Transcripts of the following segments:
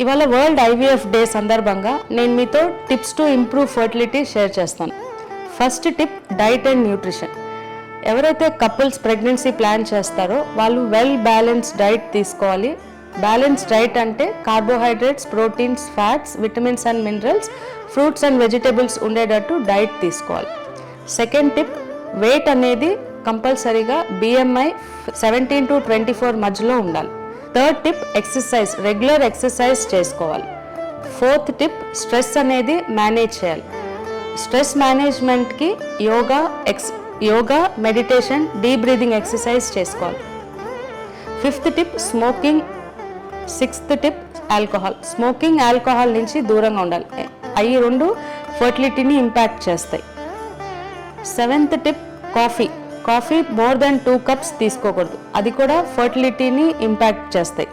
ఇవాళ world IVF day సందర్భంగా నేను మీతో tips to improve fertility share చేస్తాను. First tip, diet and nutrition. ఎవరైతే కపుల్స్ ప్రెగ్నెన్సీ ప్లాన్ చేస్తారో వాళ్ళు వెల్ బ్యాలెన్స్డ్ డైట్ తీసుకోవాలి. బ్యాలెన్స్డ్ డైట్ అంటే carbohydrates, proteins, fats, vitamins and minerals, fruits and vegetables ఉండేటట్టు డైట్ తీసుకోవాలి. సెకండ్ టిప్, వెయిట్ అనేది కంపల్సరీగా BMI 17 to 24 మధ్యలో ఉండాలి. Third tip, exercise, regular exercise చేసుకోవాలి. ఫోర్త్ టిప్, స్ట్రెస్ అనేది మేనేజ్ చేయాలి. స్ట్రెస్ మేనేజ్మెంట్కి yoga, meditation, deep breathing exercise చేసుకోవాలి. Fifth tip, smoking. Sixth tip, alcohol. Smoking, alcohol నుంచి దూరంగా ఉండాలి. అవి రెండు ఫర్టిలిటీని ఇంపాక్ట్ చేస్తాయి. Seventh tip, coffee more than 2 cups తీసుకోకూడదు, అది కూడా ఫర్టిలిటీని ఇంపాక్ట్ చేస్తాయి.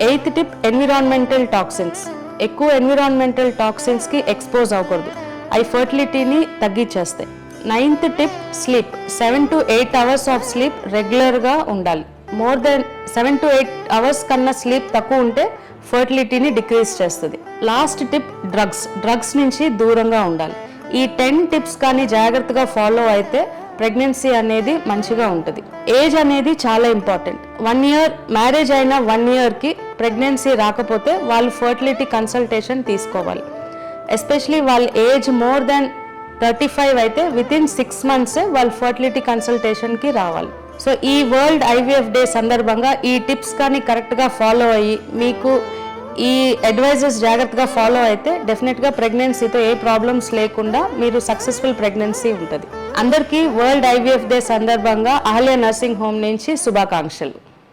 Eighth tip, environmental toxins. ఎక్కువ ఎన్విరాన్మెంటల్ టాక్సిన్స్కి ఎక్స్పోజ్ అవ్వకూడదు, అవి ఫర్టిలిటీని తగ్గించేస్తాయి. Ninth tip, sleep. 7 to 8 hours of sleep రెగ్యులర్గా ఉండాలి. మోర్ దెన్ 7 to 8 hours కన్నా స్లీప్ తక్కువ ఉంటే ఫర్టిలిటీని డిక్రీజ్ చేస్తుంది. లాస్ట్ టిప్, డ్రగ్స్ నుంచి దూరంగా ఉండాలి. ఈ 10 టిప్స్ కానీ జాగ్రత్తగా ఫాలో అయితే ప్రెగ్నెన్సీ అనేది మంచిగా ఉంటుంది. ఏజ్ అనేది చాలా ఇంపార్టెంట్. 1 year మ్యారేజ్ అయిన 1 yearకి ప్రెగ్నెన్సీ రాకపోతే వాళ్ళు ఫర్టిలిటీ కన్సల్టేషన్ తీసుకోవాలి. ఎస్పెషలీ వాళ్ళ ఏజ్ మోర్ దెన్ 35 అయితే వితిన్ 6 months వాళ్ళు ఫర్టిలిటీ కన్సల్టేషన్కి రావాలి. సో ఈ వరల్డ్ IVF డే సందర్భంగా ఈ టిప్స్ కానీ కరెక్ట్గా ఫాలో అయ్యి మీకు ఈ అడ్వైజెస్ జాగ్రత్తగా ఫాలో అయితే డెఫినెట్గా ప్రెగ్నెన్సీతో ఏ ప్రాబ్లమ్స్ లేకుండా మీరు సక్సెస్ఫుల్ ప్రెగ్నెన్సీ ఉంటుంది. అందరికీ వరల్డ్ IVF డే సందర్భంగా అహల్య నర్సింగ్ హోమ్ నుంచి శుభాకాంక్షలు.